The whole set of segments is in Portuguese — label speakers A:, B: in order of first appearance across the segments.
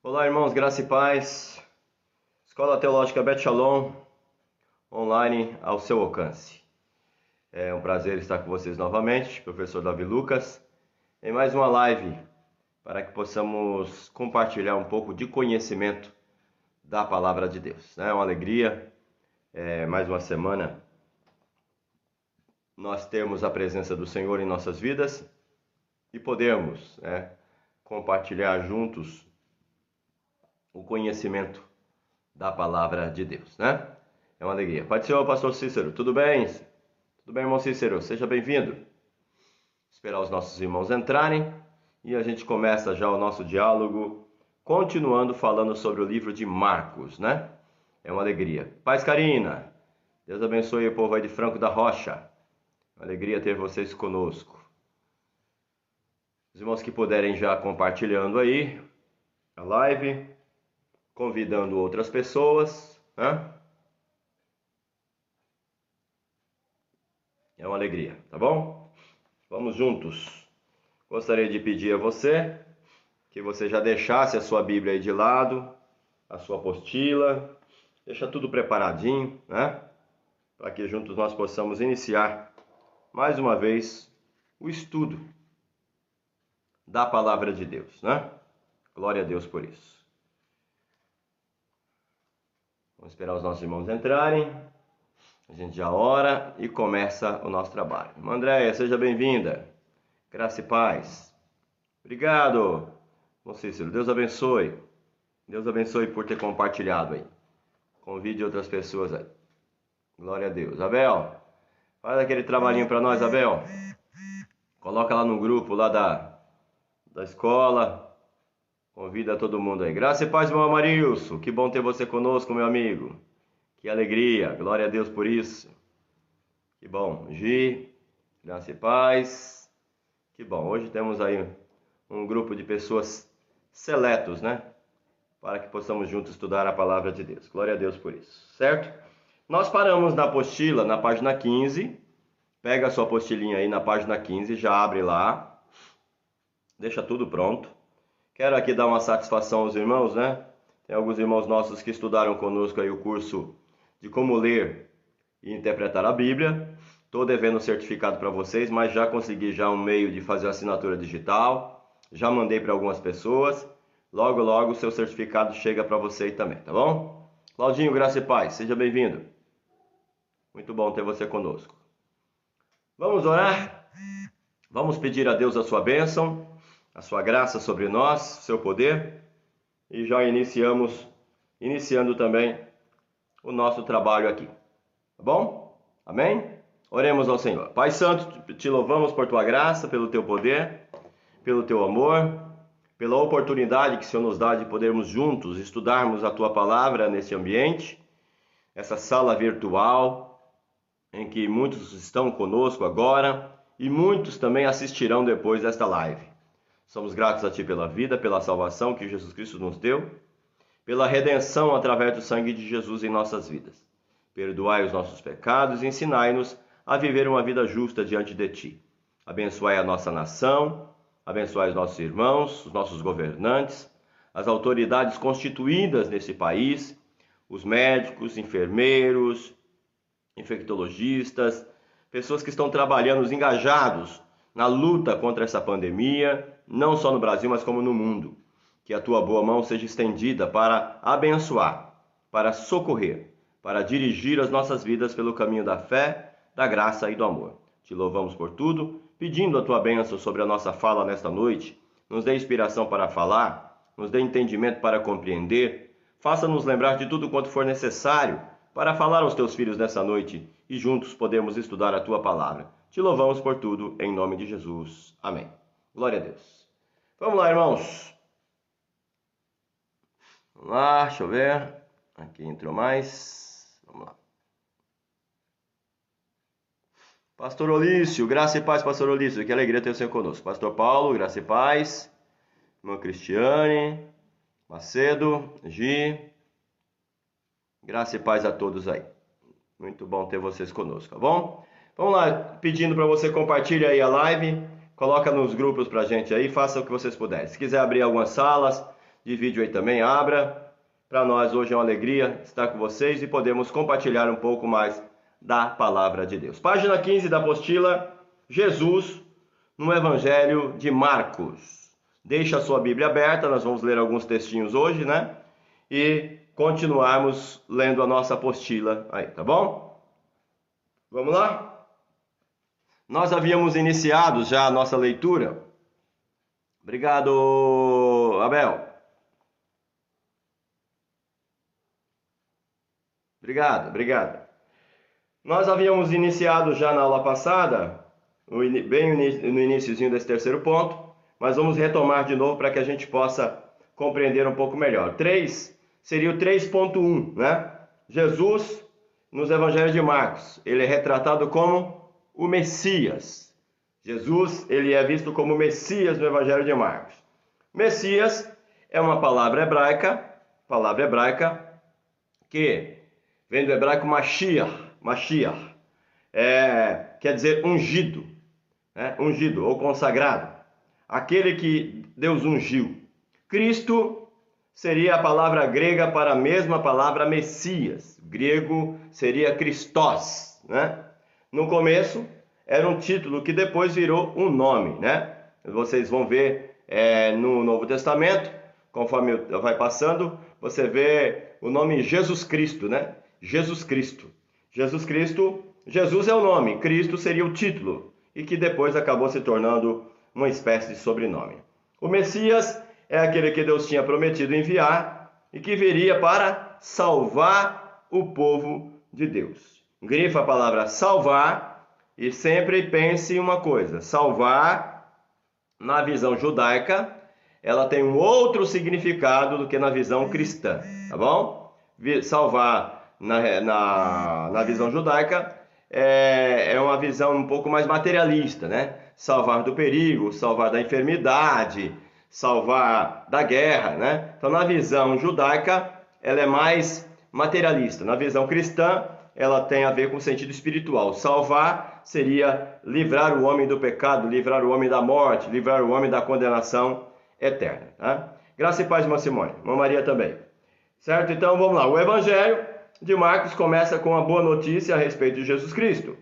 A: Olá, irmãos, graça e paz. Escola Teológica Bet Shalom, online ao seu alcance. É um prazer estar com vocês novamente, professor Davi Lucas, em mais uma live para que possamos compartilhar um pouco de conhecimento da Palavra de Deus. É uma alegria, mais uma semana, nós termos a presença do Senhor em nossas vidas e podermos compartilhar juntos o conhecimento da Palavra de Deus, né? É uma alegria. Pai do Senhor, pastor Cícero, tudo bem? Tudo bem, irmão Cícero? Seja bem-vindo. Esperar os nossos irmãos entrarem e a gente começa já o nosso diálogo, continuando falando sobre o livro de Marcos, né? É uma alegria. Paz, Karina. Deus abençoe o povo aí de Franco da Rocha. Uma alegria ter vocês conosco. Os irmãos que puderem já compartilhando aí a live, convidando outras pessoas, né? É uma alegria, tá bom? Vamos juntos. Gostaria de pedir a você que você já deixasse a sua Bíblia aí de lado, a sua apostila, deixa tudo preparadinho, né? Para que juntos nós possamos iniciar mais uma vez o estudo da Palavra de Deus, né? Glória a Deus por isso. Vamos esperar os nossos irmãos entrarem. A gente já ora e começa o nosso trabalho. Irmã Andréia, seja bem-vinda. Graça e paz. Obrigado, irmão Cícero. Deus abençoe. Deus abençoe por ter compartilhado aí. Convide outras pessoas aí. Glória a Deus. Abel, faz aquele trabalhinho para nós, Abel. Coloca lá no grupo lá da escola. Convida todo mundo aí. Graça e paz, meu Amarilson. Que bom ter você conosco, meu amigo. Que alegria. Glória a Deus por isso. Que bom. Gi, graça e paz. Que bom. Hoje temos aí um grupo de pessoas seletos, né? Para que possamos juntos estudar a palavra de Deus. Glória a Deus por isso. Certo? Nós paramos na apostila, na página 15. Pega a sua apostilinha aí na página 15, já abre lá. Deixa tudo pronto. Quero aqui dar uma satisfação aos irmãos, né? Tem alguns irmãos nossos que estudaram conosco aí o curso de como ler e interpretar a Bíblia. Estou devendo um certificado para vocês, mas já consegui já um meio de fazer a assinatura digital. Já mandei para algumas pessoas. Logo, logo o seu certificado chega para você aí também, tá bom? Claudinho, graça e paz, seja bem-vindo. Muito bom ter você conosco. Vamos orar? Vamos pedir a Deus a sua bênção, a sua graça sobre nós, seu poder. E já iniciando também o nosso trabalho aqui. Tá bom? Amém? Oremos ao Senhor. Pai Santo, te louvamos por tua graça, pelo teu poder, pelo teu amor, pela oportunidade que o Senhor nos dá de podermos juntos estudarmos a tua palavra nesse ambiente, essa sala virtual, em que muitos estão conosco agora e muitos também assistirão depois desta live. Somos gratos a ti pela vida, pela salvação que Jesus Cristo nos deu, pela redenção através do sangue de Jesus em nossas vidas. Perdoai os nossos pecados e ensinai-nos a viver uma vida justa diante de ti. Abençoai a nossa nação, abençoai os nossos irmãos, os nossos governantes, as autoridades constituídas nesse país, os médicos, enfermeiros, infectologistas, pessoas que estão trabalhando, engajados na luta contra essa pandemia, não só no Brasil, mas como no mundo. Que a tua boa mão seja estendida para abençoar, para socorrer, para dirigir as nossas vidas pelo caminho da fé, da graça e do amor. Te louvamos por tudo, pedindo a tua bênção sobre a nossa fala nesta noite. Nos dê inspiração para falar, nos dê entendimento para compreender. Faça-nos lembrar de tudo quanto for necessário para falar aos teus filhos nessa noite e juntos podemos estudar a tua palavra. Te louvamos por tudo, em nome de Jesus. Amém. Glória a Deus. Vamos lá, irmãos. Vamos lá, deixa eu ver. Aqui entrou mais. Vamos lá. Pastor Olício, graça e paz, pastor Olício. Que alegria ter o Senhor conosco. Pastor Paulo, graça e paz. Irmã Cristiane, Macedo, Gi. Graça e paz a todos aí. Muito bom ter vocês conosco, tá bom? Vamos lá, pedindo para você compartilhar aí a live. Coloca nos grupos pra gente aí, faça o que vocês puderem. Se quiser abrir algumas salas, de vídeo aí também, abra. Para nós hoje é uma alegria estar com vocês e podemos compartilhar um pouco mais da palavra de Deus. Página 15 da apostila, Jesus no Evangelho de Marcos. Deixa a sua Bíblia aberta, nós vamos ler alguns textinhos hoje, né? E continuarmos lendo a nossa apostila aí, tá bom? Vamos lá? Nós havíamos iniciado já a nossa leitura. Obrigado, Abel. Obrigado. Nós havíamos iniciado já na aula passada, bem no iniciozinho desse terceiro ponto, mas vamos retomar de novo para que a gente possa compreender um pouco melhor. 3 seria o 3.1, né? Jesus, nos Evangelhos de Marcos, ele é retratado como o Messias. Jesus, ele é visto como o Messias no Evangelho de Marcos. Messias é uma palavra hebraica que vem do hebraico Mashiach, quer dizer ungido, né? Ungido ou consagrado, aquele que Deus ungiu. Cristo seria a palavra grega para a mesma palavra Messias, grego seria Christos, né? No começo era um título que depois virou um nome, né? Vocês vão ver no Novo Testamento, conforme vai passando, você vê o nome Jesus Cristo, né? Jesus Cristo, Jesus é o nome, Cristo seria o título, e que depois acabou se tornando uma espécie de sobrenome. O Messias é aquele que Deus tinha prometido enviar e que viria para salvar o povo de Deus. Grifa a palavra salvar e sempre pense em uma coisa: salvar, na visão judaica, ela tem um outro significado do que na visão cristã, tá bom? Salvar na visão judaica é uma visão um pouco mais materialista, né? Salvar do perigo, salvar da enfermidade, salvar da guerra, né? Então, na visão judaica, ela é mais materialista. Na visão cristã, ela tem a ver com o sentido espiritual. Salvar seria livrar o homem do pecado, livrar o homem da morte, livrar o homem da condenação eterna, tá? Graça e paz, irmã Simone. Irmã Maria também. Certo? Então, vamos lá. O Evangelho de Marcos começa com uma boa notícia a respeito de Jesus Cristo.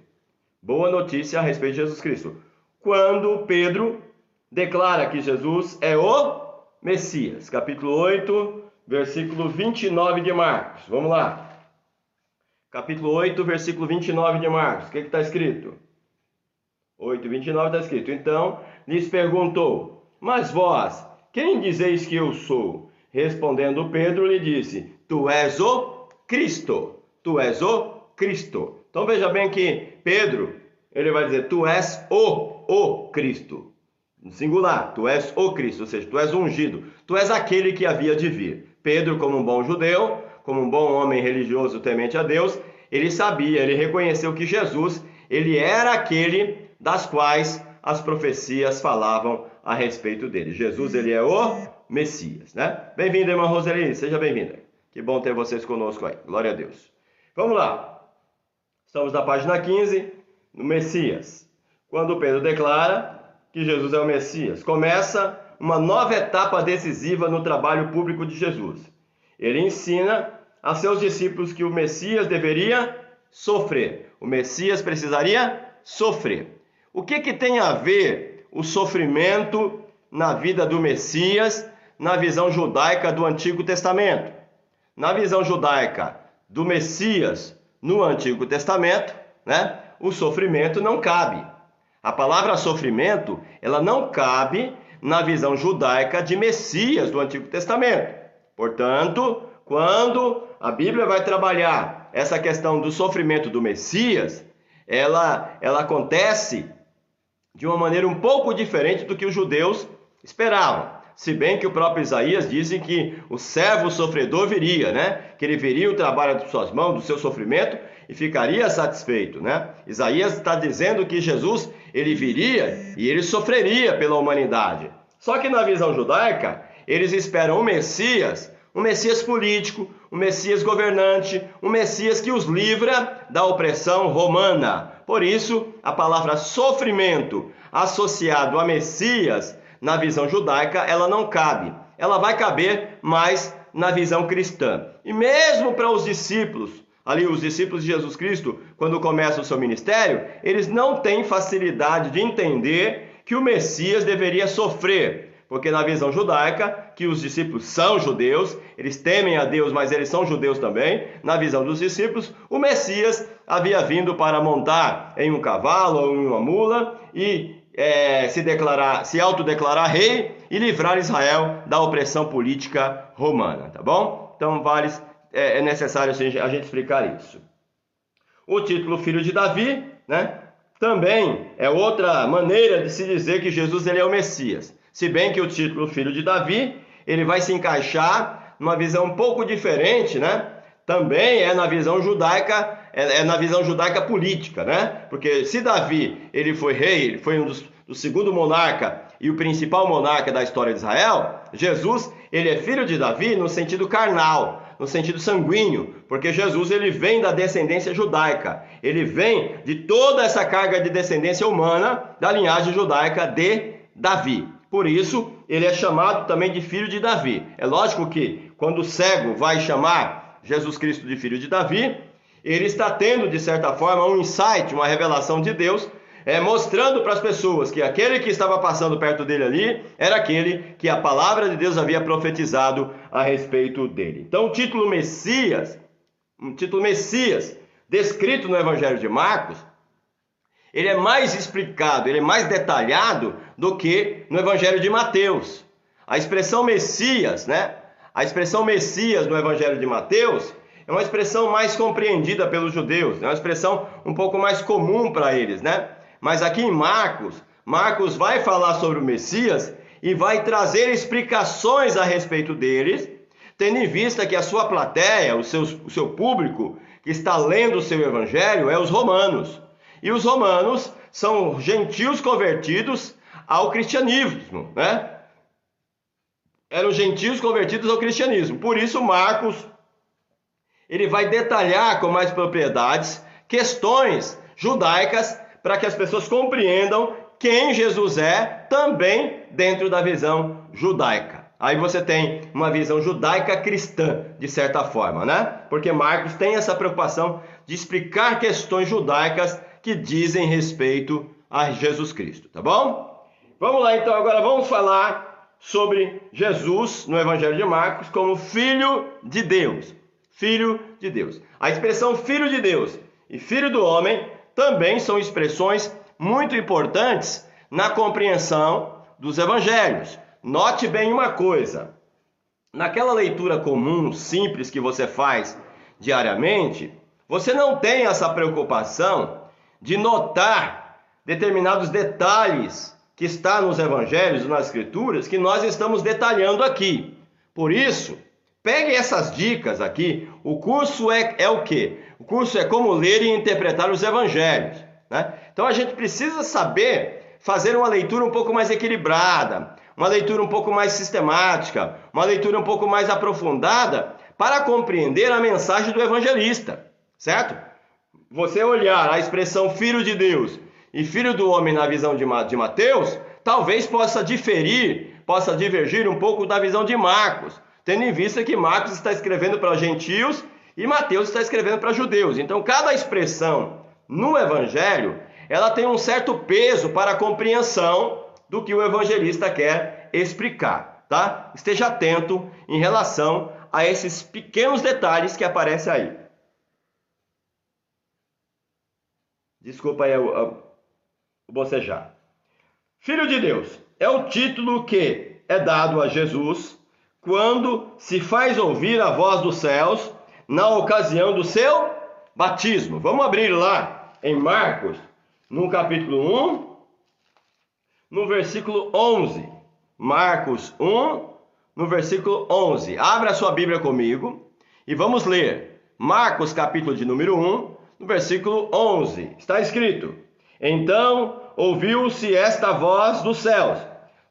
A: Boa notícia a respeito de Jesus Cristo. Quando Pedro declara que Jesus é o Messias. Capítulo 8, versículo 29 de Marcos. Vamos lá. Capítulo 8, versículo 29 de Marcos. O que está escrito? 8, 29 está escrito. Então, lhes perguntou: mas vós, quem dizeis que eu sou? Respondendo Pedro, lhe disse: tu és o Cristo, tu és o Cristo. Então veja bem que Pedro, ele vai dizer: tu és o Cristo. No singular, tu és o Cristo, ou seja, tu és ungido, tu és aquele que havia de vir. Pedro, como um bom judeu, como um bom homem religioso temente a Deus, ele sabia, ele reconheceu que Jesus, ele era aquele das quais as profecias falavam a respeito dele. Jesus, ele é o Messias, né? Bem-vinda, irmã Roseli, seja bem-vinda. Que bom ter vocês conosco aí. Glória a Deus. Vamos lá. Estamos na página 15, no Messias. Quando Pedro declara que Jesus é o Messias, começa uma nova etapa decisiva no trabalho público de Jesus. Ele ensina a seus discípulos que o Messias deveria sofrer. O Messias precisaria sofrer. O que tem a ver o sofrimento na vida do Messias na visão judaica do Antigo Testamento? Na visão judaica do Messias no Antigo Testamento, né, o sofrimento não cabe. A palavra sofrimento, ela não cabe na visão judaica de Messias do Antigo Testamento. Portanto, quando a Bíblia vai trabalhar essa questão do sofrimento do Messias, ela acontece de uma maneira um pouco diferente do que os judeus esperavam. Se bem que o próprio Isaías disse que o servo sofredor viria, né? Que ele veria o trabalho de suas mãos, do seu sofrimento, e ficaria satisfeito, né? Isaías está dizendo que Jesus, ele viria e ele sofreria pela humanidade. Só que na visão judaica, eles esperam um Messias político, um Messias governante, um Messias que os livra da opressão romana. Por isso, a palavra sofrimento associado a Messias, na visão judaica, ela não cabe. ela vai caber mais na visão cristã. E mesmo para os discípulos, ali os discípulos de Jesus Cristo, quando começam o seu ministério, eles não têm facilidade de entender que o Messias deveria sofrer. Porque na visão judaica, que os discípulos são judeus, eles temem a Deus, mas eles são judeus também. Na visão dos discípulos, o Messias havia vindo para montar em um cavalo ou em uma mula e se autodeclarar rei e livrar Israel da opressão política romana, tá bom? Então é necessário a gente explicar isso. O título Filho de Davi, né? Também é outra maneira de se dizer que Jesus ele é o Messias. Se bem que o título Filho de Davi, ele vai se encaixar numa visão um pouco diferente, né? Também é na visão judaica, na visão judaica política, né? Porque se Davi, ele foi rei, ele foi do segundo monarca e o principal monarca da história de Israel, Jesus, ele é filho de Davi no sentido carnal, no sentido sanguíneo, porque Jesus ele vem da descendência judaica, ele vem de toda essa carga de descendência humana da linhagem judaica de Davi. Por isso, ele é chamado também de filho de Davi. É lógico que quando o cego vai chamar Jesus Cristo de filho de Davi, ele está tendo, de certa forma, um insight, uma revelação de Deus, mostrando para as pessoas que aquele que estava passando perto dele ali era aquele que a palavra de Deus havia profetizado a respeito dele. Então, o título Messias, descrito no Evangelho de Marcos, ele é mais explicado, ele é mais detalhado do que no Evangelho de Mateus. A expressão Messias, né? A expressão Messias no Evangelho de Mateus é uma expressão mais compreendida pelos judeus, é uma expressão um pouco mais comum para eles, né? Mas aqui em Marcos vai falar sobre o Messias e vai trazer explicações a respeito deles, tendo em vista que a sua plateia, o seu público que está lendo o seu Evangelho é os romanos. E os romanos são gentios convertidos ao cristianismo, né? Eram gentios convertidos ao cristianismo. Por isso, Marcos, ele vai detalhar com mais propriedades questões judaicas para que as pessoas compreendam quem Jesus é também dentro da visão judaica. Aí você tem uma visão judaica cristã, de certa forma, né? Porque Marcos tem essa preocupação de explicar questões judaicas que dizem respeito a Jesus Cristo, tá bom? Vamos lá então, agora vamos falar sobre Jesus no Evangelho de Marcos como Filho de Deus. Filho de Deus. A expressão Filho de Deus e Filho do Homem também são expressões muito importantes na compreensão dos Evangelhos. Note bem uma coisa, naquela leitura comum, simples que você faz diariamente, você não tem essa preocupação de notar determinados detalhes que está nos evangelhos, nas escrituras, que nós estamos detalhando aqui. Por isso, pegue essas dicas aqui. O curso é o quê? O curso é como ler e interpretar os evangelhos, né? Então a gente precisa saber fazer uma leitura um pouco mais equilibrada, uma leitura um pouco mais sistemática, uma leitura um pouco mais aprofundada para compreender a mensagem do evangelista, certo? Você olhar a expressão Filho de Deus e Filho do Homem na visão de Mateus, talvez possa divergir um pouco da visão de Marcos, tendo em vista que Marcos está escrevendo para gentios e Mateus está escrevendo para judeus. Então, cada expressão no Evangelho, ela tem um certo peso para a compreensão do que o evangelista quer explicar, tá? Esteja atento em relação a esses pequenos detalhes que aparecem aí. Desculpa aí o bocejar. Filho de Deus é o título que é dado a Jesus quando se faz ouvir a voz dos céus na ocasião do seu batismo. Vamos abrir lá em Marcos, no capítulo 1, no versículo 11. Marcos 1, no versículo 11. Abra a sua Bíblia comigo e vamos ler. Marcos, capítulo de número 1, no versículo 11. Está escrito: Então ouviu-se esta voz dos céus: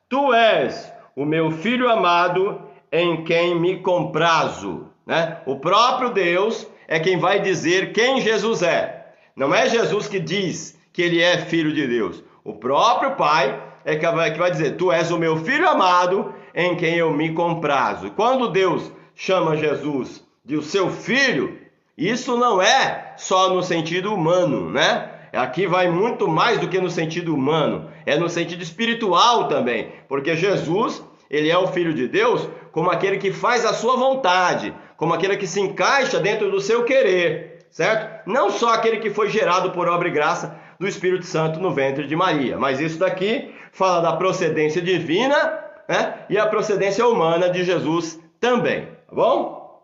A: Tu és o meu filho amado, em quem me comprazo. Né? O próprio Deus é quem vai dizer quem Jesus é. Não é Jesus que diz que ele é filho de Deus. O próprio Pai é que vai dizer: Tu és o meu filho amado, em quem eu me comprazo. Quando Deus chama Jesus de o seu filho, isso não é só no sentido humano, né? Aqui vai muito mais do que no sentido humano, é no sentido espiritual também, porque Jesus, ele é o Filho de Deus como aquele que faz a sua vontade, como aquele que se encaixa dentro do seu querer, certo? Não só aquele que foi gerado por obra e graça do Espírito Santo no ventre de Maria, mas isso daqui fala da procedência divina, né? E a procedência humana de Jesus também, tá bom?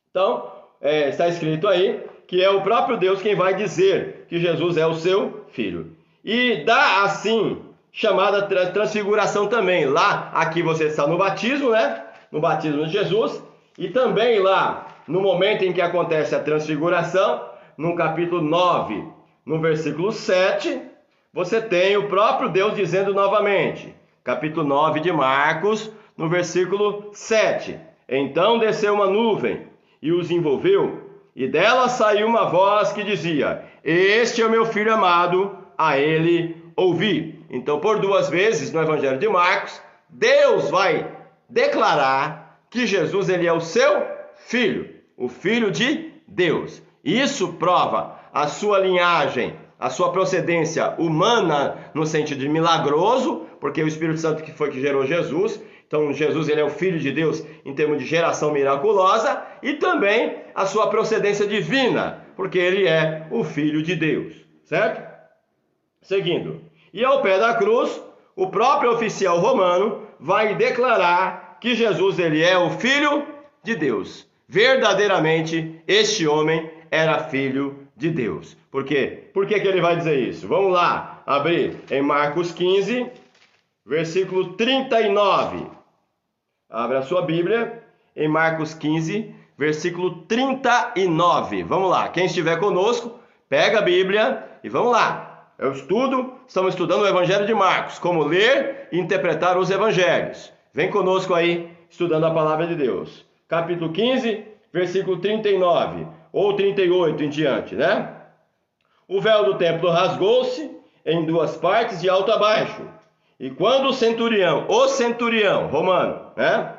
A: Então, está escrito aí que é o próprio Deus quem vai dizer que Jesus é o seu filho. E dá assim chamada transfiguração também. Lá, aqui você está no batismo, né? No batismo de Jesus. E também lá, no momento em que acontece a transfiguração, no capítulo 9, no versículo 7, você tem o próprio Deus dizendo novamente. Capítulo 9 de Marcos, no versículo 7. Então desceu uma nuvem e os envolveu, e dela saiu uma voz que dizia: Este é o meu filho amado, a ele ouvi. Então, por duas vezes no Evangelho de Marcos, Deus vai declarar que Jesus ele é o seu filho, o filho de Deus. Isso prova a sua linhagem, a sua procedência humana no sentido de milagroso, porque o Espírito Santo que foi que gerou Jesus. Então, Jesus ele é o Filho de Deus em termos de geração miraculosa, e também a sua procedência divina, porque ele é o Filho de Deus, certo? Seguindo. E ao pé da cruz, o próprio oficial romano vai declarar que Jesus ele é o Filho de Deus. Verdadeiramente, este homem era filho de Deus. Por quê? Por que ele vai dizer isso? Vamos lá, abrir em Marcos 15, versículo 39. Abra a sua Bíblia em Marcos 15, versículo 39. Vamos lá, quem estiver conosco, pega a Bíblia e vamos lá. Estamos estudando o Evangelho de Marcos, como ler e interpretar os Evangelhos. Vem conosco aí, estudando a Palavra de Deus. Capítulo 15, versículo 39, ou 38 em diante, né? O véu do templo rasgou-se em duas partes, de alto a baixo. E quando o centurião romano, né,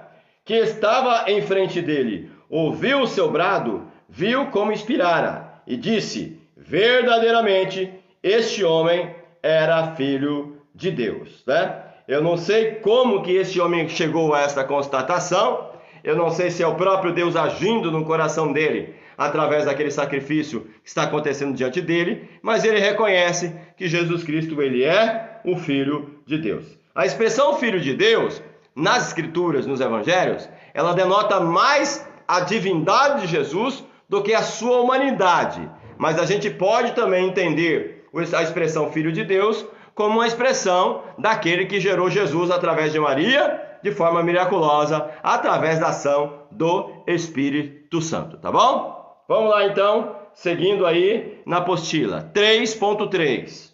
A: que estava em frente dele, ouviu o seu brado, viu como expirara, e disse: verdadeiramente, este homem era filho de Deus, né? Eu não sei como que este homem chegou a essa constatação, eu não sei se é o próprio Deus agindo no coração dele, através daquele sacrifício que está acontecendo diante dele, mas ele reconhece que Jesus Cristo ele é o Filho de Deus. A expressão Filho de Deus, nas Escrituras, nos Evangelhos, ela denota mais a divindade de Jesus do que a sua humanidade. Mas a gente pode também entender a expressão Filho de Deus como uma expressão daquele que gerou Jesus através de Maria, de forma miraculosa, através da ação do Espírito Santo, tá bom? Vamos lá então, seguindo aí na apostila 3.3,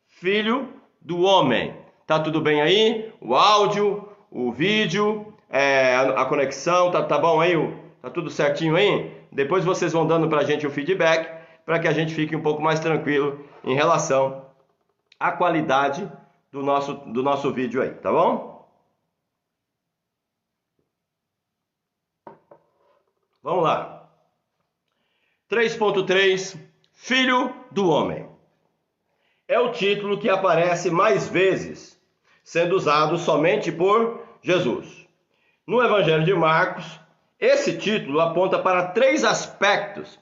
A: Filho do Homem. Tá tudo bem aí? O áudio, o vídeo, a conexão, tá bom aí? Tá tudo certinho aí? Depois vocês vão dando pra gente o feedback, para que a gente fique um pouco mais tranquilo em relação à qualidade do nosso vídeo aí, tá bom? Vamos lá. 3.3, Filho do Homem. É o título que aparece mais vezes, sendo usado somente por Jesus. No Evangelho de Marcos, esse título aponta para três aspectos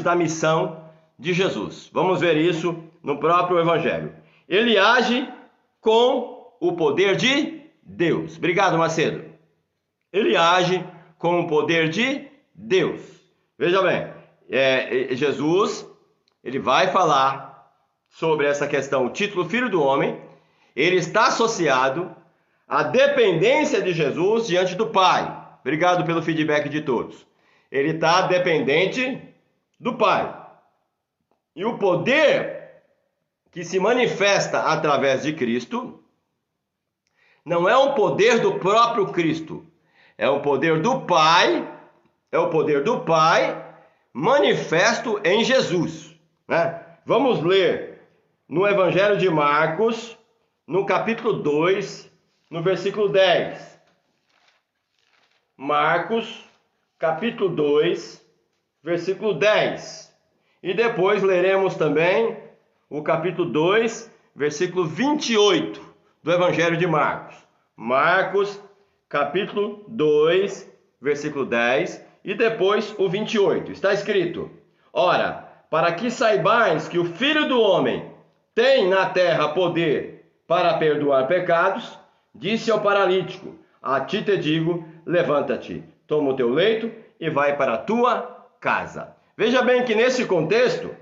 A: da missão de Jesus. Vamos ver isso no próprio Evangelho. Ele age com o poder de Deus. Obrigado, Macedo. Ele age com o poder de Deus. Veja bem, Jesus, ele vai falar sobre essa questão, o título Filho do Homem, ele está associado à dependência de Jesus diante do Pai. Obrigado pelo feedback de todos. Ele está dependente do Pai. E o poder que se manifesta através de Cristo não é um poder do próprio Cristo, é o poder do Pai, manifesto em Jesus, né? Vamos ler no Evangelho de Marcos, no capítulo 2, no versículo 10. Marcos, capítulo 2, versículo 10. E depois leremos também o capítulo 2, versículo 28 do Evangelho de Marcos. Marcos, capítulo 2, versículo 10 e depois o 28. Está escrito: ora, para que saibais que o Filho do Homem tem na terra poder para perdoar pecados, disse ao paralítico: a ti te digo, levanta-te, toma o teu leito e vai para a tua casa. Veja bem que nesse contexto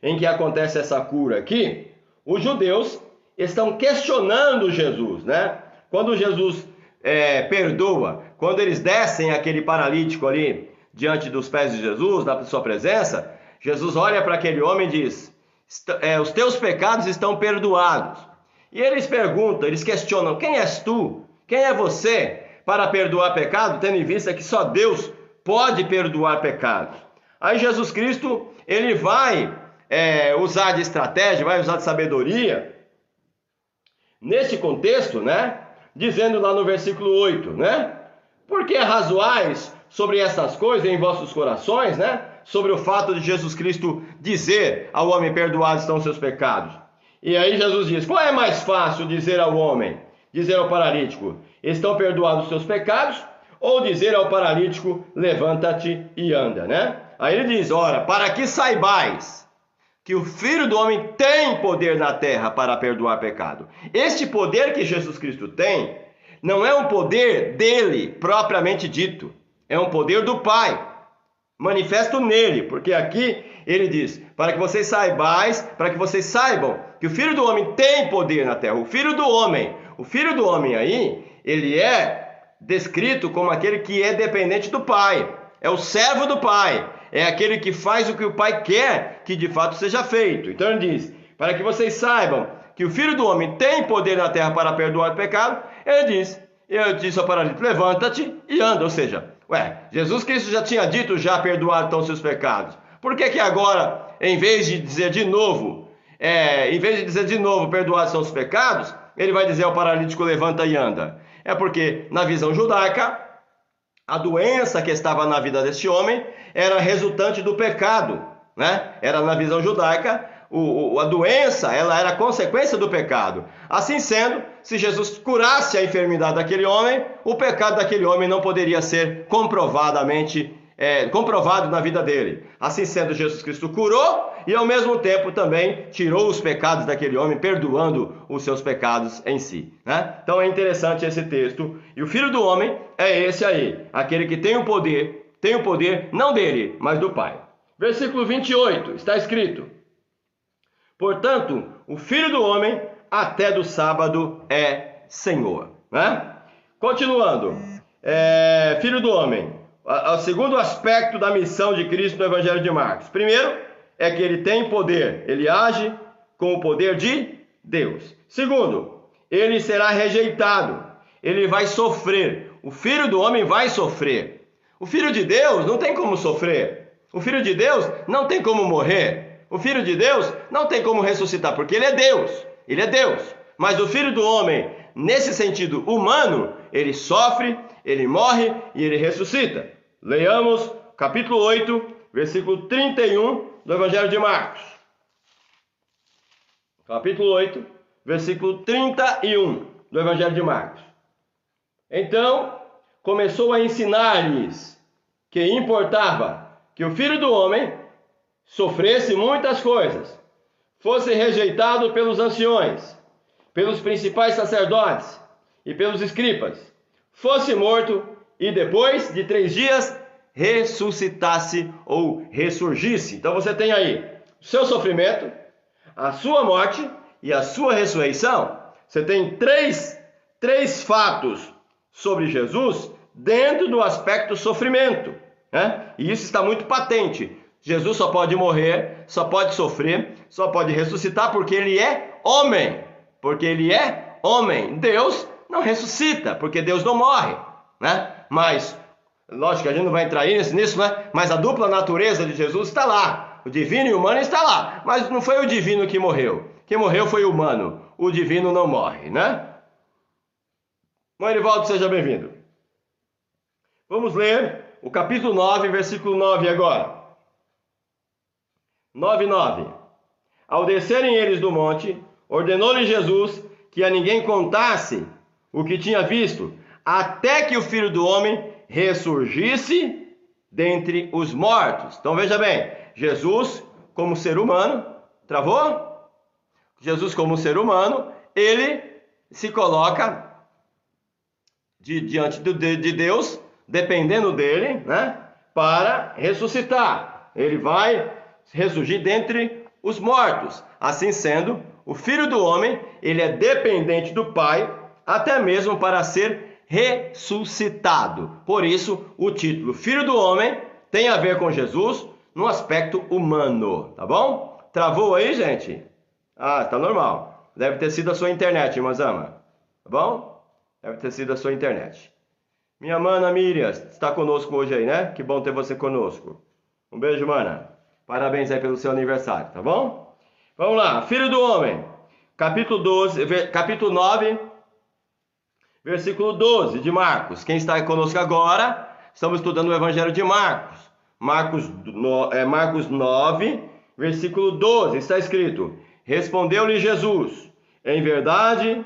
A: em que acontece essa cura aqui, os judeus estão questionando Jesus, né? Quando Jesus perdoa, quando eles descem aquele paralítico ali diante dos pés de Jesus, na sua presença, Jesus olha para aquele homem e diz: os teus pecados estão perdoados. E eles perguntam, eles questionam: quem és tu? Quem é você para perdoar pecado, tendo em vista que só Deus pode perdoar pecados? Aí Jesus Cristo, ele vai usar de estratégia, vai usar de sabedoria, nesse contexto, né? Dizendo lá no versículo 8, né? Porque razoais sobre essas coisas em vossos corações, né? Sobre o fato de Jesus Cristo dizer ao homem: perdoados estão os seus pecados. E aí Jesus diz: qual é mais fácil dizer ao homem, dizer ao paralítico: estão perdoados os seus pecados? Ou dizer ao paralítico: levanta-te e anda, né? Aí ele diz: ora, para que saibais que o Filho do Homem tem poder na terra para perdoar pecado. Este poder que Jesus Cristo tem não é um poder dele propriamente dito, é um poder do Pai, manifesto nele, porque aqui ele diz: para que vocês saibam que o Filho do Homem tem poder na terra. O Filho do Homem aí, ele é descrito como aquele que é dependente do Pai, é o servo do Pai, é aquele que faz o que o Pai quer que de fato seja feito. Então ele diz: para que vocês saibam que o Filho do Homem tem poder na terra para perdoar o pecado, ele diz: eu disse ao paralítico: levanta-te e anda. Ou seja, Jesus Cristo já tinha dito: já perdoaram então os seus pecados. Por que agora, em vez de dizer de novo, perdoados são os pecados, ele vai dizer ao paralítico: levanta e anda? É porque na visão judaica, a doença que estava na vida deste homem era resultante do pecado, né? Era, na visão judaica, a doença, ela era consequência do pecado. Assim sendo, se Jesus curasse a enfermidade daquele homem, o pecado daquele homem não poderia ser comprovado na vida dele. Assim sendo, Jesus Cristo curou e ao mesmo tempo também tirou os pecados daquele homem, perdoando os seus pecados em si, né? Então é interessante esse texto. E o Filho do Homem é esse aí, aquele que tem o poder não dele, mas do Pai. Versículo 28, está escrito: portanto, o Filho do Homem até do sábado é Senhor, né? Continuando, Filho do Homem, o segundo aspecto da missão de Cristo no Evangelho de Marcos. Primeiro, é que ele tem poder, ele age com o poder de Deus. Segundo, ele será rejeitado, ele vai sofrer. O Filho do Homem vai sofrer. O Filho de Deus não tem como sofrer. O Filho de Deus não tem como morrer. O Filho de Deus não tem como ressuscitar, porque ele é Deus. Ele é Deus. Mas o Filho do Homem, nesse sentido humano, ele sofre, ele morre e ele ressuscita. Leiamos capítulo 8, versículo 31 do Evangelho de Marcos. Capítulo 8, versículo 31 do Evangelho de Marcos. Então, começou a ensinar-lhes que importava que o Filho do Homem sofresse muitas coisas, fosse rejeitado pelos anciões, pelos principais sacerdotes e pelos escribas, fosse morto e depois de 3 dias ressuscitasse ou ressurgisse. Então você tem aí o seu sofrimento, a sua morte e a sua ressurreição. Você tem três fatos sobre Jesus dentro do aspecto sofrimento, né? E isso está muito patente. Jesus só pode morrer, só pode sofrer, só pode ressuscitar porque ele é homem. Porque ele é homem. Deus não ressuscita, porque Deus não morre, né? Mas, lógico que a gente não vai entrar nisso, né? Mas a dupla natureza de Jesus está lá. O divino e o humano está lá. Mas não foi o divino que morreu. Quem morreu foi o humano. o divino não morre, né? Marivaldo, seja bem-vindo. Vamos ler o capítulo 9, versículo 9 agora. 9:9. Ao descerem eles do monte, ordenou-lhe Jesus que a ninguém contasse o que tinha visto, até que o Filho do Homem ressurgisse dentre os mortos. Então veja bem, Jesus como ser humano, travou? Jesus como ser humano, ele se coloca diante de Deus, dependendo dele, né, para ressuscitar. Ele vai ressurgir dentre os mortos. Assim sendo, o Filho do Homem, ele é dependente do Pai, até mesmo para ser ressuscitado. Por isso, o título Filho do Homem tem a ver com Jesus no aspecto humano, tá bom? Travou aí, gente? Ah, tá normal. Deve ter sido a sua internet, irmã Zama. Tá bom? Deve ter sido a sua internet. Minha mana Miriam, está conosco hoje aí, né? Que bom ter você conosco. Um beijo, mana. Parabéns aí pelo seu aniversário, tá bom? Vamos lá. Filho do Homem. Capítulo 9, versículo 12 de Marcos. Quem está conosco agora, estamos estudando o Evangelho de Marcos. Marcos 9, versículo 12, está escrito: Respondeu-lhe Jesus: Em verdade,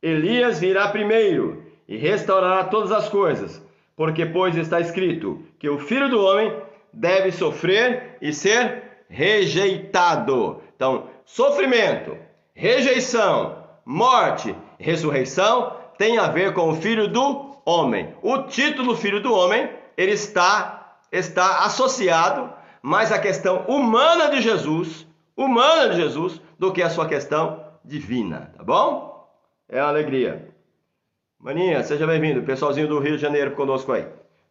A: Elias virá primeiro e restaurará todas as coisas, porque, pois, está escrito que o Filho do Homem deve sofrer e ser rejeitado. Então, sofrimento, rejeição, morte, ressurreição tem a ver com o Filho do Homem. O título Filho do Homem, ele está associado mais à questão humana de Jesus, do que a sua questão divina, tá bom? É uma alegria. Maninha, seja bem-vindo. Pessoalzinho do Rio de Janeiro conosco aí.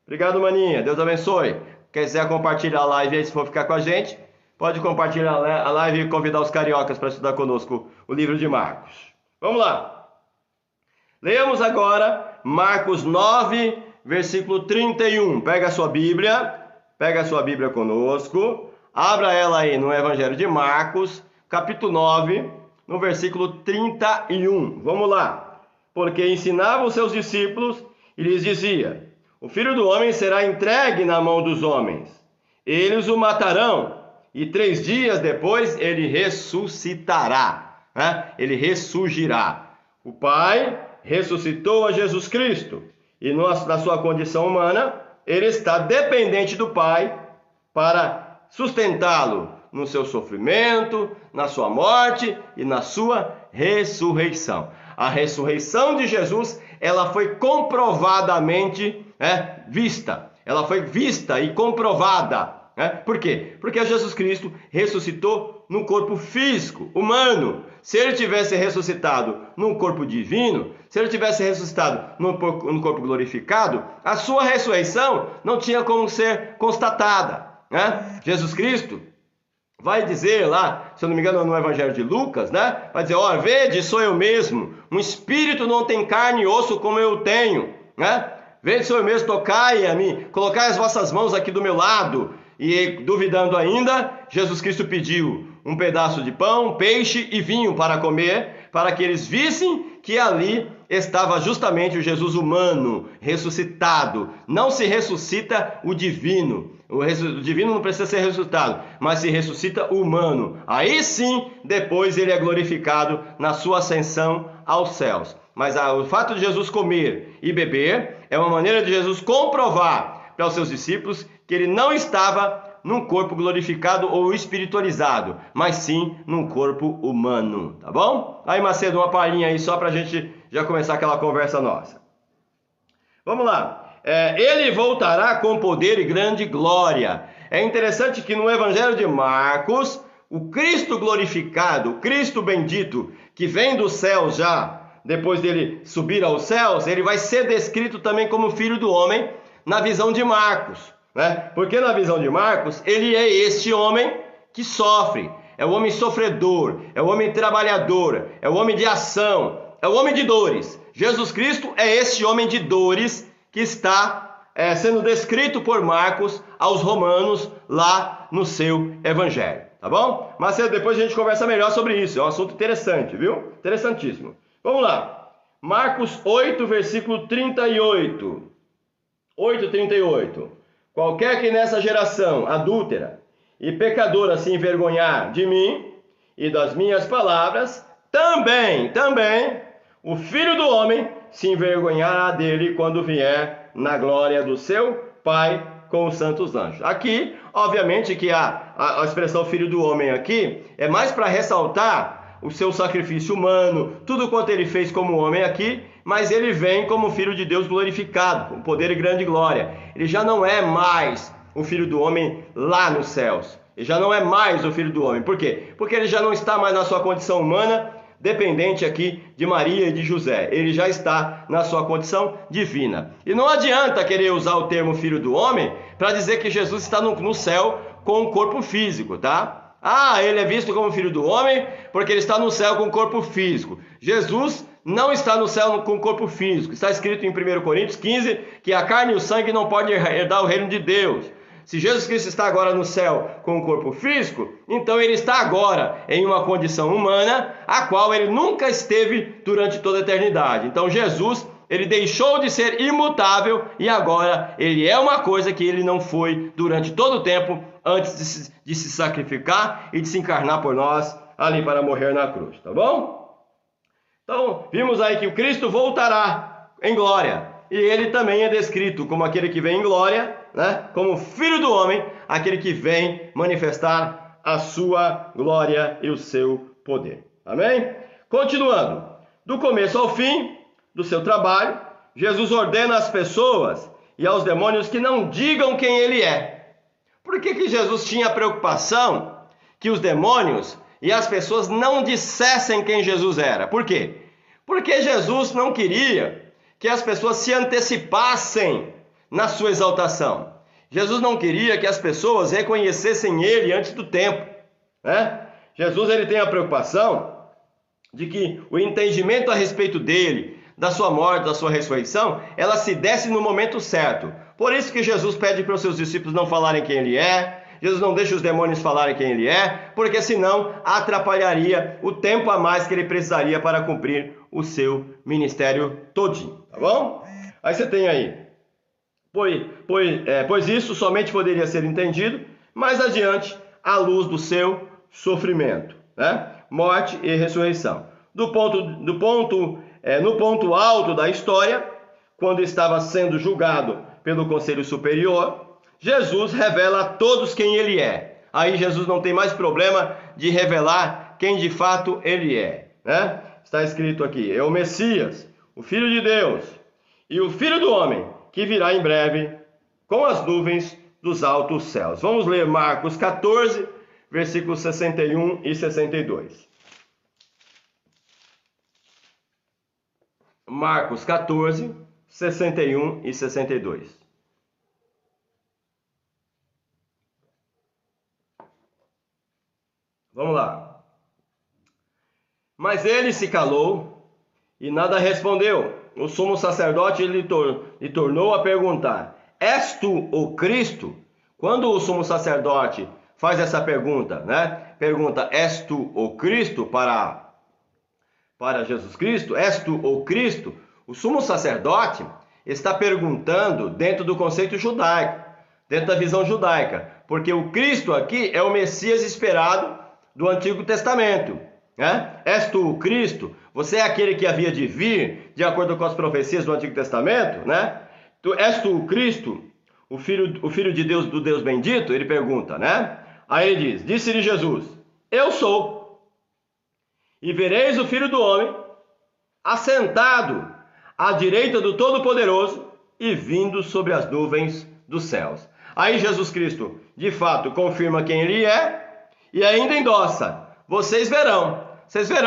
A: Obrigado, Maninha. Deus abençoe. Quer quiser compartilhar a live aí, se for ficar com a gente, pode compartilhar a live e convidar os cariocas para estudar conosco o livro de Marcos. Vamos lá. Leamos agora Marcos 9, versículo 31. Pega a sua Bíblia conosco. Abra ela aí no Evangelho de Marcos, capítulo 9, no versículo 31. Vamos lá. Porque ensinava os seus discípulos e lhes dizia: O Filho do Homem será entregue na mão dos homens. Eles o matarão e 3 dias depois ele ressuscitará. Né? Ele ressurgirá. O Pai ressuscitou a Jesus Cristo. E na sua condição humana, ele está dependente do Pai para sustentá-lo no seu sofrimento, na sua morte e na sua ressurreição. A ressurreição de Jesus, ela foi comprovadamente vista. Ela foi vista e comprovada. Por quê? Porque Jesus Cristo ressuscitou num corpo físico, humano. Se ele tivesse ressuscitado num corpo divino, se ele tivesse ressuscitado num corpo glorificado, a sua ressurreição não tinha como ser constatada. Jesus Cristo vai dizer lá, se eu não me engano, no Evangelho de Lucas, né? Vai dizer: ó, vede, sou eu mesmo. Um espírito não tem carne e osso como eu tenho, né? Vede, sou eu mesmo, tocai a mim, colocai as vossas mãos aqui do meu lado. E duvidando ainda, Jesus Cristo pediu um pedaço de pão, peixe e vinho para comer, para que eles vissem que ali estava justamente o Jesus humano, ressuscitado. Não se ressuscita o divino. O divino não precisa ser ressuscitado, mas se ressuscita o humano. Aí sim, depois ele é glorificado na sua ascensão aos céus. Mas o fato de Jesus comer e beber é uma maneira de Jesus comprovar para os seus discípulos que ele não estava num corpo glorificado ou espiritualizado, mas sim num corpo humano, tá bom? Aí, Macedo, uma palhinha aí só para a gente já começar aquela conversa nossa. Vamos lá. Ele voltará com poder e grande glória. É interessante que no Evangelho de Marcos, o Cristo glorificado, o Cristo bendito, que vem dos céus já, depois dele subir aos céus, ele vai ser descrito também como Filho do Homem na visão de Marcos. Porque na visão de Marcos, ele é este homem que sofre, é o homem sofredor, é o homem trabalhador, é o homem de ação, é o homem de dores. Jesus Cristo é este homem de dores que está sendo descrito por Marcos aos romanos lá no seu evangelho. tá bom? Mas depois a gente conversa melhor sobre isso, é um assunto interessante, viu? Interessantíssimo. Vamos lá. Marcos 8, versículo 38. 8:38. Qualquer que nessa geração adúltera e pecadora se envergonhar de mim e das minhas palavras, também, o Filho do Homem se envergonhará dele quando vier na glória do seu Pai com os santos anjos. Aqui, obviamente que a expressão Filho do Homem aqui é mais para ressaltar o seu sacrifício humano, tudo quanto ele fez como homem aqui, mas ele vem como Filho de Deus glorificado, com poder e grande glória. Ele já não é mais o Filho do Homem lá nos céus. Ele já não é mais o Filho do Homem. Por quê? Porque ele já não está mais na sua condição humana, dependente aqui de Maria e de José. Ele já está na sua condição divina. E não adianta querer usar o termo Filho do Homem para dizer que Jesus está no céu com um corpo físico, tá? Ele é visto como Filho do Homem porque ele está no céu com um corpo físico. Jesus não está no céu com corpo físico. Está escrito em 1 Coríntios 15 que a carne e o sangue não podem herdar o reino de Deus. Se Jesus Cristo está agora no céu com um corpo físico, então ele está agora em uma condição humana, a qual ele nunca esteve durante toda a eternidade. Então Jesus, ele deixou de ser imutável e agora ele é uma coisa que ele não foi durante todo o tempo antes de se sacrificar e de se encarnar por nós ali para morrer na cruz, tá bom? Então, vimos aí que o Cristo voltará em glória. E ele também é descrito como aquele que vem em glória, né? Como Filho do Homem, aquele que vem manifestar a sua glória e o seu poder. Amém? Continuando. Do começo ao fim do seu trabalho, Jesus ordena às pessoas e aos demônios que não digam quem ele é. Por que Jesus tinha preocupação que os demônios e as pessoas não dissessem quem Jesus era? Por quê? Porque Jesus não queria que as pessoas se antecipassem na sua exaltação. Jesus não queria que as pessoas reconhecessem ele antes do tempo, né? Jesus ele tem a preocupação de que o entendimento a respeito dele, da sua morte, da sua ressurreição, ela se desse no momento certo. Por isso que Jesus pede para os seus discípulos não falarem quem ele é. Jesus não deixa os demônios falarem quem ele é, porque senão atrapalharia o tempo a mais que ele precisaria para cumprir o seu ministério todinho, tá bom? Aí você tem aí, pois isso somente poderia ser entendido mais adiante à luz do seu sofrimento, né? Morte e ressurreição. No ponto alto da história, quando estava sendo julgado pelo Conselho Superior, Jesus revela a todos quem ele é. Aí Jesus não tem mais problema de revelar quem de fato ele é, né? Está escrito aqui, é o Messias, o Filho de Deus e o Filho do Homem, que virá em breve com as nuvens dos altos céus. Vamos ler Marcos 14, versículos 61 e 62. Marcos 14, 61 e 62. Vamos lá. Mas ele se calou e nada respondeu. O sumo sacerdote lhe tornou a perguntar: És tu o Cristo? Quando o sumo sacerdote faz essa pergunta, né? Pergunta: És tu o Cristo para Jesus Cristo? És tu o Cristo? O sumo sacerdote está perguntando dentro do conceito judaico, dentro da visão judaica, porque o Cristo aqui é o Messias esperado do Antigo Testamento, né? És tu o Cristo? Você é aquele que havia de vir, de acordo com as profecias do Antigo Testamento, né? És tu o Cristo, o filho de Deus, do Deus bendito? Ele pergunta, né? Aí ele diz: disse-lhe Jesus: eu sou. E vereis o Filho do Homem assentado à direita do Todo-Poderoso e vindo sobre as nuvens dos céus. Aí Jesus Cristo, de fato, confirma quem ele é e ainda endossa: vocês verão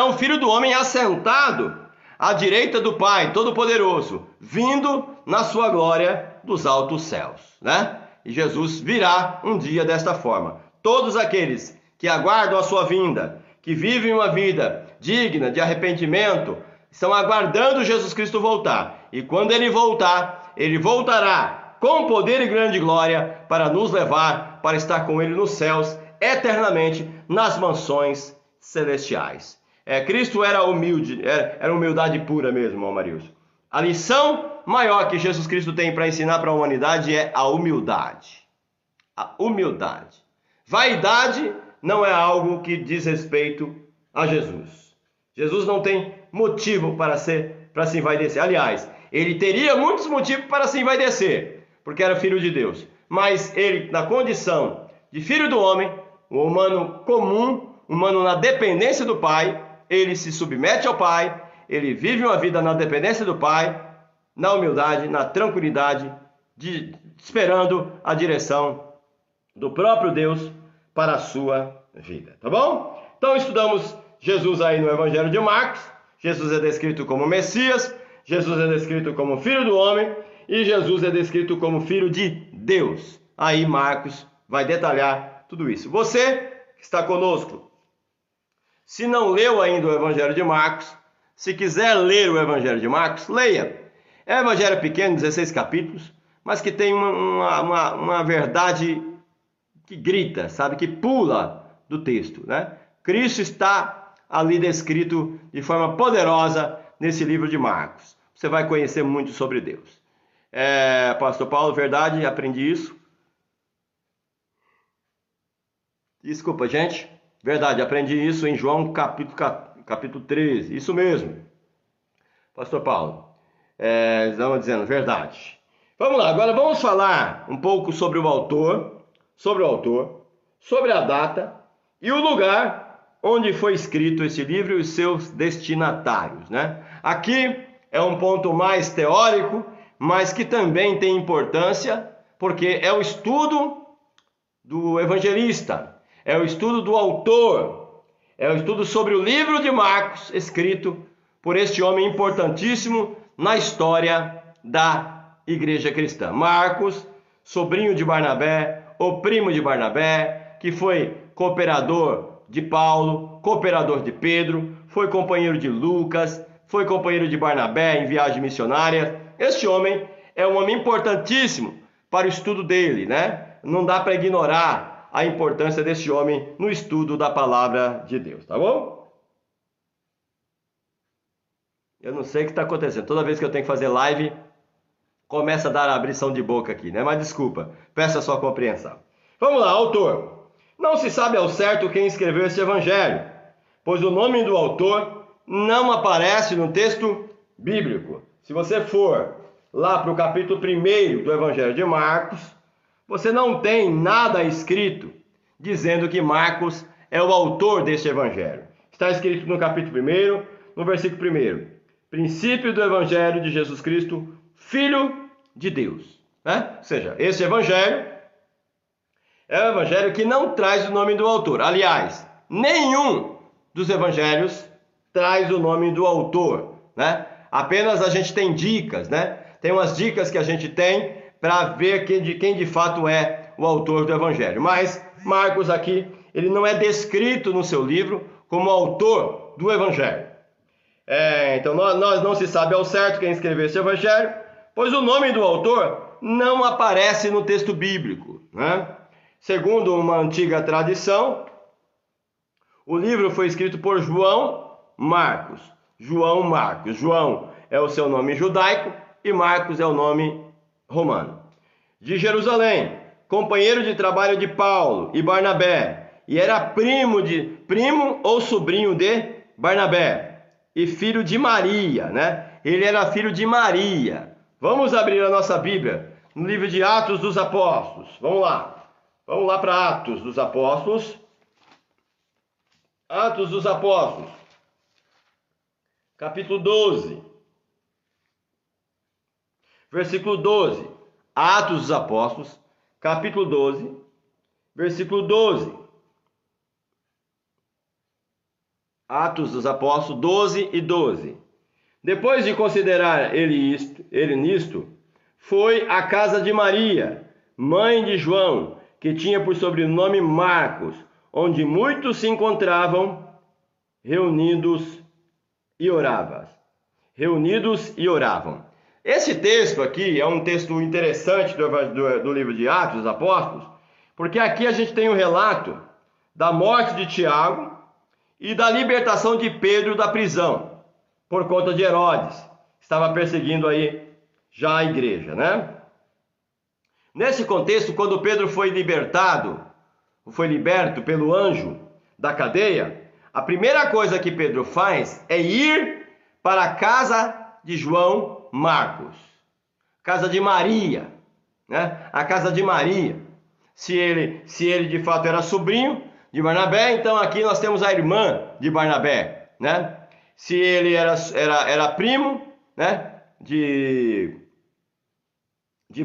A: o Filho do Homem assentado à direita do Pai Todo-Poderoso, vindo na sua glória dos altos céus, né? E Jesus virá um dia desta forma. Todos aqueles que aguardam a sua vinda, que vivem uma vida digna de arrependimento, estão aguardando Jesus Cristo voltar. E quando ele voltar, ele voltará com poder e grande glória para nos levar para estar com ele nos céus eternamente nas mansões celestiais. Cristo era humilde, era humildade pura mesmo, irmão Marilson. A lição maior que Jesus Cristo tem para ensinar para a humanidade é a humildade. A humildade. Vaidade não é algo que diz respeito a Jesus. Jesus não tem motivo para se envaidecer. Aliás, ele teria muitos motivos para se envaidecer, porque era filho de Deus. Mas ele, na condição de filho do homem, um humano comum, humano na dependência do Pai, ele se submete ao Pai, ele vive uma vida na dependência do Pai, na humildade, na tranquilidade, esperando a direção do próprio Deus para a sua vida, tá bom? Então estudamos Jesus aí no Evangelho de Marcos. Jesus é descrito como Messias, Jesus é descrito como Filho do Homem e Jesus é descrito como Filho de Deus. Aí Marcos vai detalhar tudo isso. Você que está conosco, se não leu ainda o Evangelho de Marcos, se quiser ler o Evangelho de Marcos, leia. É um evangelho pequeno, 16 capítulos, mas que tem uma verdade que grita, sabe, que pula do texto, né? Cristo está ali descrito de forma poderosa nesse livro de Marcos. Você vai conhecer muito sobre Deus. Pastor Paulo, verdade, aprendi isso. Desculpa, gente. Verdade, aprendi isso em João capítulo 13. Isso mesmo. Pastor Paulo, estamos dizendo verdade. Vamos lá, agora vamos falar um pouco sobre o autor, sobre a data e o lugar onde foi escrito esse livro e os seus destinatários, né? Aqui é um ponto mais teórico, mas que também tem importância, porque é o estudo do evangelista, é o estudo do autor, é o estudo sobre o livro de Marcos, escrito por este homem importantíssimo na história da igreja cristã. Marcos, sobrinho de Barnabé, o primo de Barnabé, que foi cooperador de Paulo, cooperador de Pedro, foi companheiro de Lucas, foi companheiro de Barnabé em viagem missionária. Este homem é um homem importantíssimo para o estudo dele, né? Não dá para ignorar a importância desse homem no estudo da palavra de Deus, tá bom? Eu não sei o que está acontecendo. Toda vez que eu tenho que fazer live, começa a dar a abrição de boca aqui, né? Mas desculpa, peço a sua compreensão. Vamos lá, autor. Não se sabe ao certo quem escreveu este evangelho, pois o nome do autor não aparece no texto bíblico. Se você for lá para o capítulo 1 do Evangelho de Marcos, você não tem nada escrito dizendo que Marcos é o autor deste evangelho. Está escrito no capítulo 1, no versículo 1. Princípio do Evangelho de Jesus Cristo, Filho de Deus. Né? Ou seja, esse evangelho é um evangelho que não traz o nome do autor. Aliás, nenhum dos evangelhos traz o nome do autor, né? Apenas a gente tem dicas, né? Tem umas dicas que a gente tem para ver quem de fato é o autor do evangelho. Mas Marcos aqui, ele não é descrito no seu livro como autor do evangelho. Então nós não se sabe ao certo quem escreveu esse evangelho, pois o nome do autor não aparece no texto bíblico, né? Segundo uma antiga tradição, o livro foi escrito por João Marcos. João é o seu nome judaico e Marcos é o nome romano. De Jerusalém, companheiro de trabalho de Paulo e Barnabé, e era primo ou sobrinho de Barnabé, e filho de Maria, né? Ele era filho de Maria. Vamos abrir a nossa Bíblia no livro de Atos dos Apóstolos. Vamos lá para Atos dos Apóstolos. Atos dos Apóstolos, capítulo 12, versículo 12. Atos dos Apóstolos, capítulo 12, versículo 12. Atos dos Apóstolos 12 e 12. Depois de considerar ele nisto, foi à casa de Maria, mãe de João, que tinha por sobrenome Marcos, onde muitos se encontravam reunidos e oravam. Esse texto aqui é um texto interessante do livro de Atos dos Apóstolos, porque aqui a gente tem um relato da morte de Tiago e da libertação de Pedro da prisão, por conta de Herodes. Estava perseguindo aí já a igreja, né? Nesse contexto, quando Pedro foi liberto pelo anjo da cadeia, a primeira coisa que Pedro faz é ir para a casa de João Marcos, casa de Maria, né? A casa de Maria. Se ele de fato era sobrinho de Barnabé, então aqui nós temos a irmã de Barnabé, né? Se ele era primo, né, de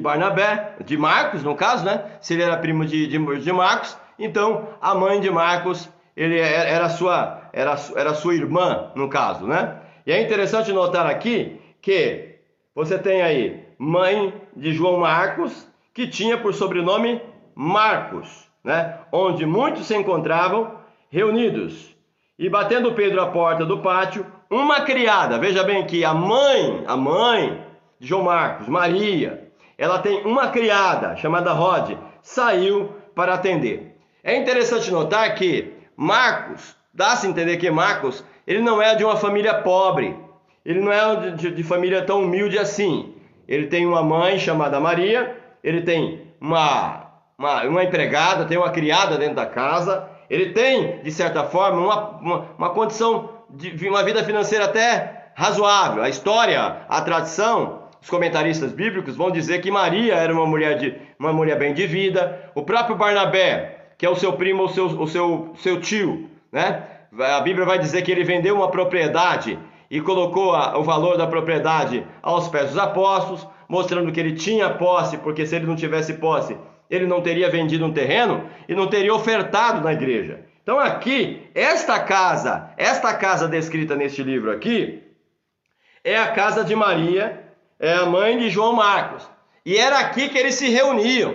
A: Barnabé, de Marcos, no caso, né? Se ele era primo de Marcos, então a mãe de Marcos era sua irmã, no caso, né? E é interessante notar aqui que você tem aí mãe de João Marcos, que tinha por sobrenome Marcos, né? Onde muitos se encontravam reunidos. E batendo Pedro à porta do pátio, uma criada, veja bem que a mãe de João Marcos, Maria, ela tem uma criada chamada Rode, saiu para atender. É interessante notar que Marcos, dá-se a entender que Marcos, ele não é de uma família pobre, ele não é de família tão humilde assim. Ele tem uma mãe chamada Maria, ele tem uma empregada, tem uma criada dentro da casa, ele tem, de certa forma, uma condição de uma vida financeira até razoável. A história, a tradição, os comentaristas bíblicos vão dizer que Maria era uma mulher bem de vida. O próprio Barnabé, que é o seu primo, o seu tio, né? A Bíblia vai dizer que ele vendeu uma propriedade e colocou o valor da propriedade aos pés dos apóstolos, mostrando que ele tinha posse, porque se ele não tivesse posse, ele não teria vendido um terreno e não teria ofertado na igreja. Então aqui, esta casa descrita neste livro aqui, é a casa de Maria, é a mãe de João Marcos. E era aqui que eles se reuniam.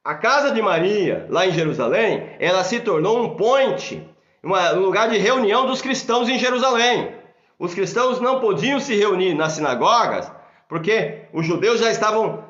A: A casa de Maria, lá em Jerusalém, ela se tornou um point, um lugar de reunião dos cristãos em Jerusalém. Os cristãos não podiam se reunir nas sinagogas, porque os judeus já estavam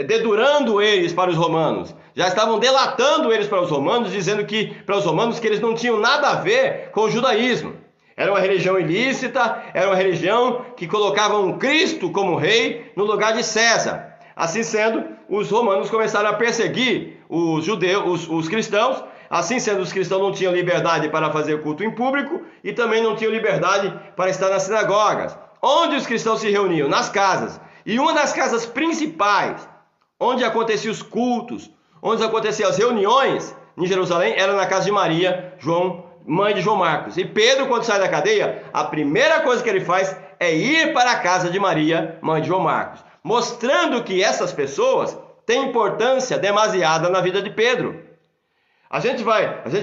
A: dedurando eles para os romanos, já estavam delatando eles para os romanos, dizendo para os romanos que eles não tinham nada a ver com o judaísmo. Era uma religião ilícita, era uma religião que colocava um Cristo como rei no lugar de César. Assim sendo, os romanos começaram a perseguir os judeus, os cristãos. Assim sendo, os cristãos não tinham liberdade para fazer culto em público e também não tinham liberdade para estar nas sinagogas. Onde os cristãos se reuniam? Nas casas. E uma das casas principais, onde aconteciam os cultos, onde aconteciam as reuniões em Jerusalém, era na casa de Maria, mãe de João Marcos. E Pedro, quando sai da cadeia, a primeira coisa que ele faz é ir para a casa de Maria, mãe de João Marcos, mostrando que essas pessoas têm importância demasiada na vida de Pedro. A gente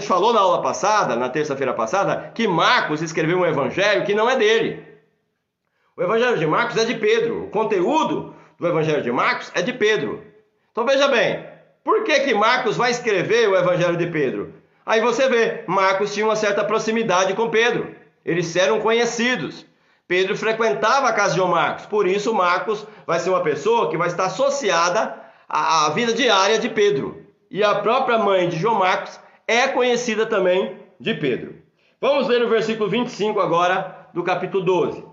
A: falou na aula passada, na terça-feira passada, que Marcos escreveu um evangelho que não é dele. O evangelho de Marcos é de Pedro. O conteúdo do evangelho de Marcos é de Pedro. Então veja bem, por que Marcos vai escrever o evangelho de Pedro? Aí você vê, Marcos tinha uma certa proximidade com Pedro. Eles eram conhecidos. Pedro frequentava a casa de João Marcos. Por isso Marcos vai ser uma pessoa que vai estar associada à vida diária de Pedro. E a própria mãe de João Marcos é conhecida também de Pedro. Vamos ler o versículo 25 agora do capítulo 12.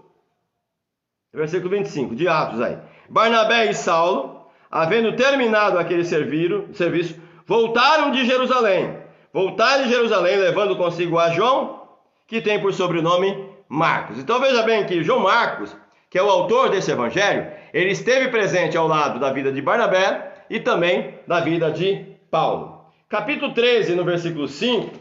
A: Versículo 25, de Atos aí. Barnabé e Saulo, havendo terminado aquele serviço, voltaram de Jerusalém. Voltaram de Jerusalém, levando consigo a João, que tem por sobrenome Marcos. Então veja bem que João Marcos, que é o autor desse evangelho, ele esteve presente ao lado da vida de Barnabé e também da vida de Paulo. Capítulo 13, no versículo 5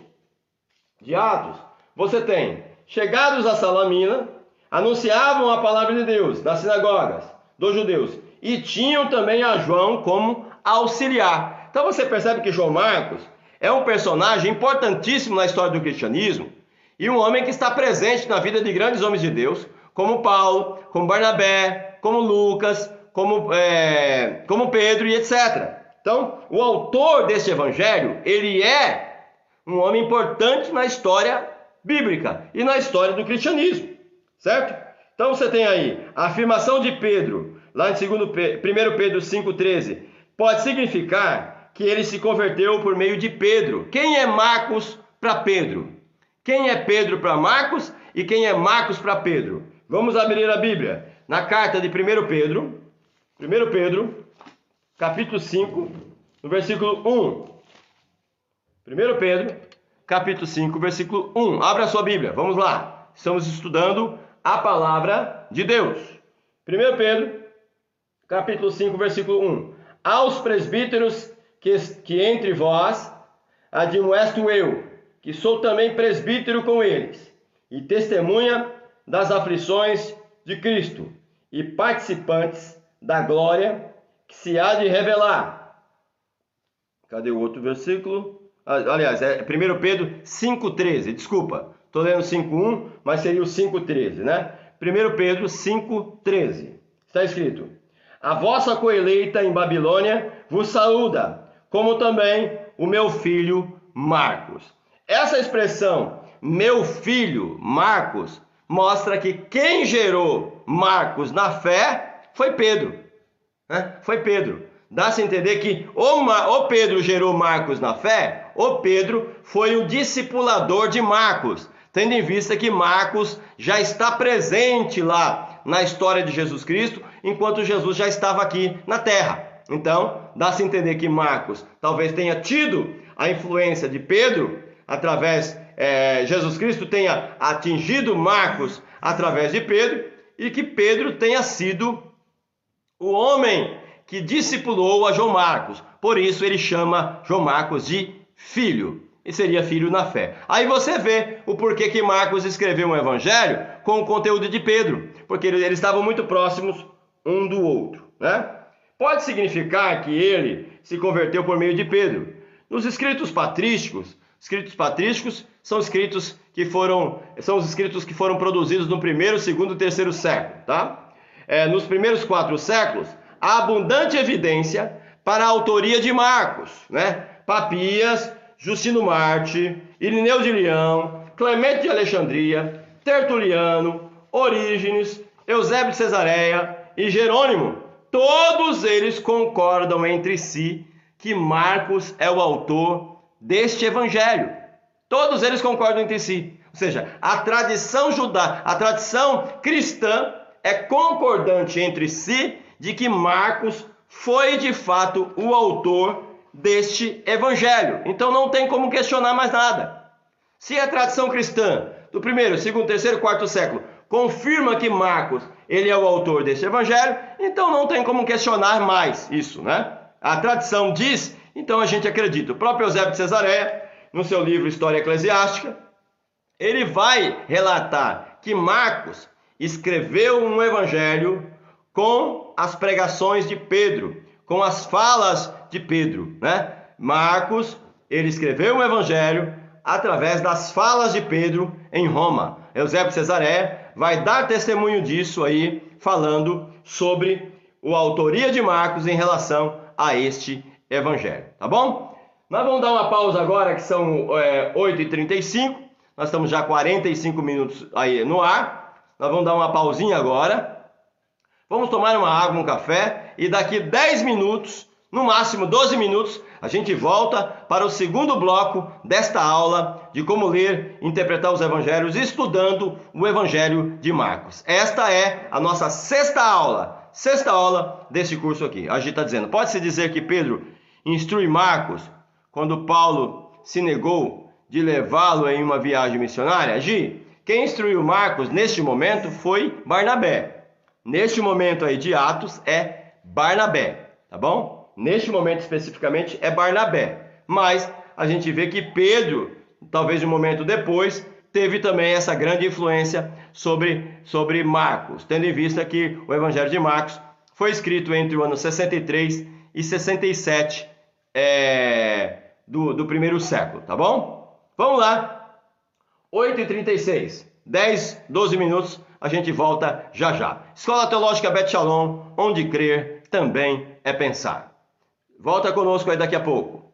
A: de Atos, você tem: chegados a Salamina, anunciavam a palavra de Deus nas sinagogas dos judeus e tinham também a João como auxiliar. Então você percebe que João Marcos é um personagem importantíssimo na história do cristianismo e um homem que está presente na vida de grandes homens de Deus, como Paulo, como Barnabé, como Lucas, como Pedro e etc. Então, o autor desse evangelho, ele é um homem importante na história bíblica e na história do cristianismo, certo? Então você tem aí a afirmação de Pedro, lá em 1 Pedro 5,13, pode significar que ele se converteu por meio de Pedro. Quem é Marcos para Pedro? Quem é Pedro para Marcos e quem é Marcos para Pedro? Vamos abrir a Bíblia na carta de 1 Pedro, capítulo 5, no versículo 1. 1 Pedro, capítulo 5, versículo 1. Abra a sua Bíblia, vamos lá. Estamos estudando a palavra de Deus. 1 Pedro, capítulo 5, versículo 1. Aos presbíteros que entre vós admoesto eu, que sou também presbítero com eles, e testemunha das aflições de Cristo, e participantes da glória que se há de revelar. Cadê o outro versículo? Aliás, é 1 Pedro 5,13, desculpa, estou lendo 5,1, mas seria o 5,13, né? 1 Pedro 5,13, está escrito: a vossa coeleita em Babilônia vos saúda, como também o meu filho Marcos. Essa expressão, meu filho Marcos, mostra que quem gerou Marcos na fé foi Pedro. Foi Pedro. Dá-se a entender que o Pedro gerou Marcos na fé, o Pedro foi o discipulador de Marcos, tendo em vista que Marcos já está presente lá na história de Jesus Cristo, enquanto Jesus já estava aqui na terra. Então, dá-se a entender que Marcos talvez tenha tido a influência de Pedro, Jesus Cristo tenha atingido Marcos através de Pedro, e que Pedro tenha sido o homem que discipulou a João Marcos. Por isso ele chama João Marcos de filho, e seria filho na fé. Aí você vê o porquê que Marcos escreveu um evangelho com o conteúdo de Pedro, porque eles estavam muito próximos um do outro, né? Pode significar que ele se converteu por meio de Pedro. Nos escritos patrísticos são os escritos que foram produzidos no primeiro, segundo e terceiro século, tá? Nos primeiros 4 séculos, há abundante evidência para a autoria de Marcos, né? Papias, Justino Marte, Irineu de Leão, Clemente de Alexandria, Tertuliano, Orígenes, Eusébio de Cesareia e Jerônimo. Todos eles concordam entre si que Marcos é o autor deste evangelho. Todos eles concordam entre si. Ou seja, a tradição cristã é concordante entre si de que Marcos foi de fato o autor deste evangelho. Então não tem como questionar mais nada. Se a tradição cristã do primeiro, segundo, terceiro, quarto século confirma que Marcos ele é o autor deste evangelho, então não tem como questionar mais isso, né? A tradição diz, então a gente acredita. O próprio Eusébio de Cesareia, no seu livro História Eclesiástica, ele vai relatar que Marcos escreveu um evangelho com as pregações de Pedro, com as falas de Pedro, né? Marcos, ele escreveu um evangelho através das falas de Pedro em Roma. Eusébio de Cesareia vai dar testemunho disso aí, falando sobre a autoria de Marcos em relação a este evangelho, tá bom? Nós vamos dar uma pausa agora, que são 8h35, nós estamos já 45 minutos aí no ar, nós vamos dar uma pausinha agora, vamos tomar uma água, um café, e daqui 10 minutos, no máximo 12 minutos, a gente volta para o segundo bloco desta aula de como ler e interpretar os evangelhos, estudando o evangelho de Marcos. Esta é a nossa sexta aula desse curso aqui. A gente está dizendo, pode-se dizer que Pedro instrui Marcos quando Paulo se negou de levá-lo em uma viagem missionária? Gi, quem instruiu Marcos neste momento foi Barnabé. Neste momento aí de Atos é Barnabé, tá bom? Neste momento especificamente é Barnabé. Mas a gente vê que Pedro, talvez um momento depois, teve também essa grande influência sobre Marcos, tendo em vista que o Evangelho de Marcos foi escrito entre o ano 63 e 67 do primeiro século, tá bom? Vamos lá, 8h36, 10, 12 minutos, a gente volta já já. Escola Teológica Bet Shalom, onde crer também é pensar. Volta conosco aí daqui a pouco.